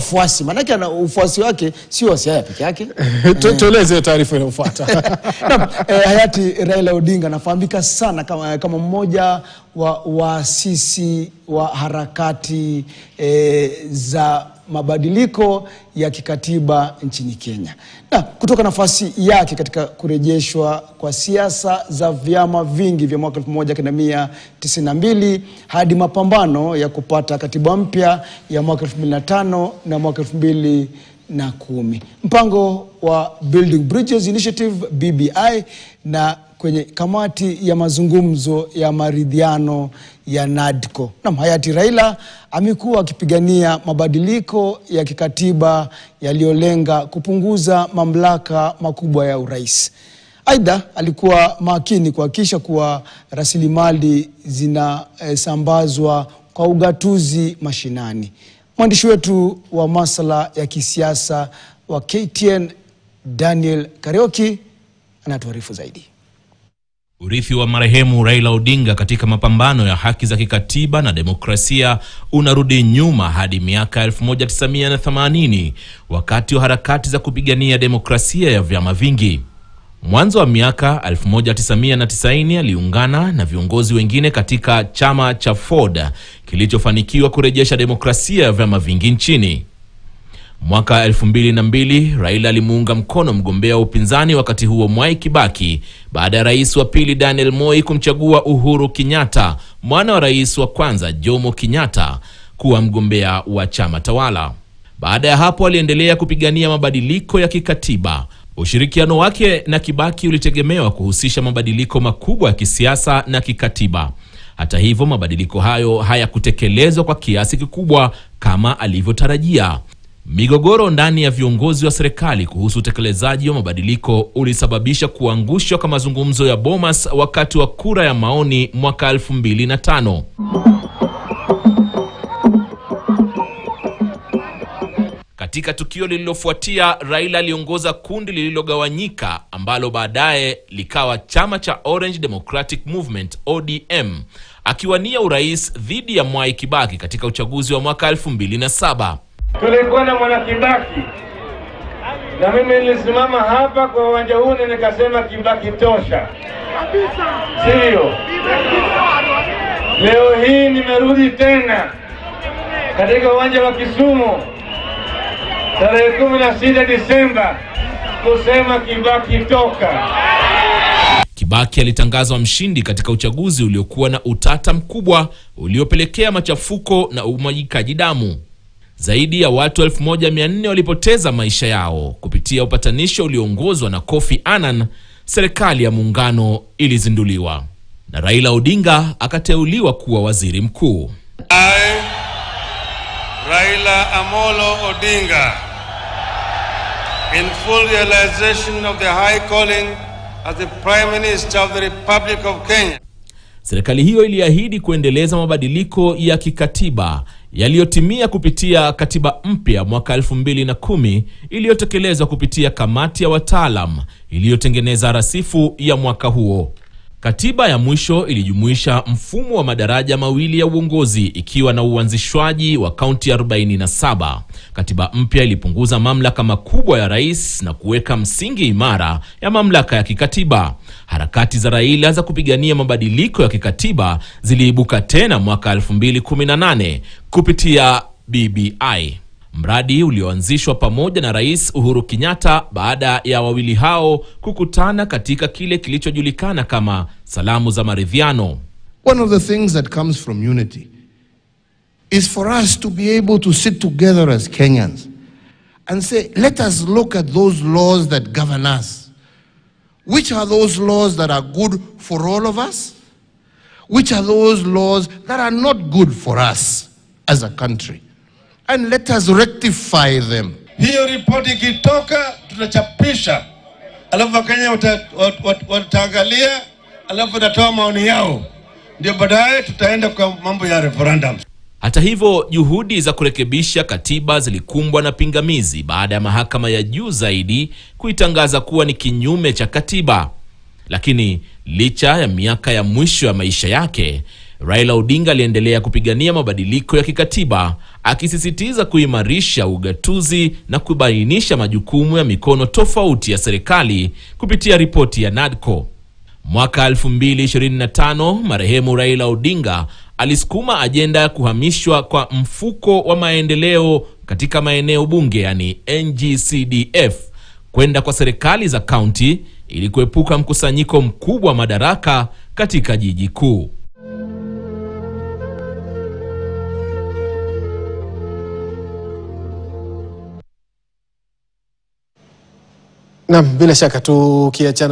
Wafuasi, manake ana ufuasi wake sio Siaya peke yake. Tueleze taarifa inayofuata. Hayati Raila Odinga anafahamika sana kama mmoja wa waasisi wa harakati za mabadiliko ya kikatiba nchini Kenya. Na kutoka nafasi yake katika kurejeshwa kwa siasa za vyama vingi vya mwaka 1992 hadi mapambano ya kupata katiba mpya ya mwaka 2005 na mwaka 2010. Mpango wa Building Bridges Initiative BBI na kwenye kamati ya mazungumzo ya maridhiano ya NADCO. Na hayati Raila amekuwa akipigania mabadiliko ya kikatiba yaliyolenga kupunguza mamlaka makubwa ya urais. Aidha, alikuwa makini kuhakikisha kuwa rasilimali zinasambazwa kwa ugatuzi mashinani. Mwandishi wetu wa masuala ya kisiasa wa KTN Daniel Karioki anatuarifu zaidi. Urithi wa marehemu Raila Odinga katika mapambano ya haki za kikatiba na demokrasia unarudi nyuma hadi miaka 1980 wakati wa harakati za kupigania demokrasia ya vyama vingi. Mwanzo wa miaka 1990 aliungana na viongozi wengine katika chama cha Ford kilichofanikiwa kurejesha demokrasia ya vyama vingi nchini. Mwaka 2002 Raila alimuunga mkono mgombea wa upinzani wakati huo Mwai Kibaki baada ya rais wa pili Daniel Moi kumchagua Uhuru Kenyatta, mwana wa rais wa kwanza Jomo Kenyatta, kuwa mgombea wa chama tawala. Baada ya hapo aliendelea kupigania mabadiliko ya kikatiba. Ushirikiano wake na Kibaki ulitegemewa kuhusisha mabadiliko makubwa ya kisiasa na kikatiba. Hata hivyo, mabadiliko hayo hayakutekelezwa kwa kiasi kikubwa kama alivyotarajia. Migogoro ndani ya viongozi wa serikali kuhusu utekelezaji wa mabadiliko ulisababisha kuangushwa kwa mazungumzo ya Bomas wakati wa kura ya maoni mwaka 2005. Katika tukio lililofuatia, Raila aliongoza kundi lililogawanyika ambalo baadaye likawa chama cha Orange Democratic Movement ODM, akiwania urais dhidi ya Mwai Kibaki katika uchaguzi wa mwaka 2007. Tulikuwa na Mwana Kibaki na mimi nilisimama hapa kwa uwanja huu na nikasema Kibaki tosha. Sio? Leo hii nimerudi tena katika uwanja wa Kisumu tarehe 16 Disemba kusema Kibaki toka. Kibaki alitangazwa mshindi katika uchaguzi uliokuwa na utata mkubwa uliopelekea machafuko na umwagikaji damu. Zaidi ya watu 1400 walipoteza maisha yao. Kupitia upatanisho ulioongozwa na Kofi Annan, serikali ya muungano ilizinduliwa na Raila Odinga akateuliwa kuwa waziri mkuu. Raila Amolo Odinga, in full realization of the high calling as the Prime Minister of the Republic of Kenya. Serikali hiyo iliahidi kuendeleza mabadiliko ya kikatiba yaliyotimia kupitia katiba mpya mwaka 2010 iliyotekelezwa kupitia kamati ya wataalam iliyotengeneza rasifu ya mwaka huo. Katiba ya mwisho ilijumuisha mfumo wa madaraja mawili ya uongozi ikiwa na uanzishwaji wa kaunti 47. Katiba mpya ilipunguza mamlaka makubwa ya rais na kuweka msingi imara ya mamlaka ya kikatiba. Harakati za Raila za kupigania mabadiliko ya kikatiba ziliibuka tena mwaka 2018 kupitia BBI, mradi ulioanzishwa pamoja na Rais Uhuru Kenyatta baada ya wawili hao kukutana katika kile kilichojulikana kama salamu za maridhiano. One of the things that comes from unity is for us to be able to sit together as Kenyans and say, let us look at those laws that govern us. Which are those laws that are good for all of us? Which are those laws that are not good for us as a country? And let us rectify them. Hiyo ripoti ikitoka tutachapisha, alafu Wakenya wataangalia, alafu watatoa maoni yao, ndio baadaye tutaenda kwa mambo ya referendum. Hata hivyo, juhudi za kurekebisha katiba zilikumbwa na pingamizi baada ya mahakama ya juu zaidi kuitangaza kuwa ni kinyume cha katiba. Lakini licha ya miaka ya mwisho ya maisha yake, Raila Odinga aliendelea kupigania mabadiliko ya kikatiba akisisitiza kuimarisha ugatuzi na kubainisha majukumu ya mikono tofauti ya serikali kupitia ripoti ya NADCO. Mwaka 2025 marehemu Raila Odinga alisukuma ajenda ya kuhamishwa kwa mfuko wa maendeleo katika maeneo bunge yani NGCDF kwenda kwa serikali za kaunti ili kuepuka mkusanyiko mkubwa wa madaraka katika jiji kuu. Naam, bila shaka tukiachana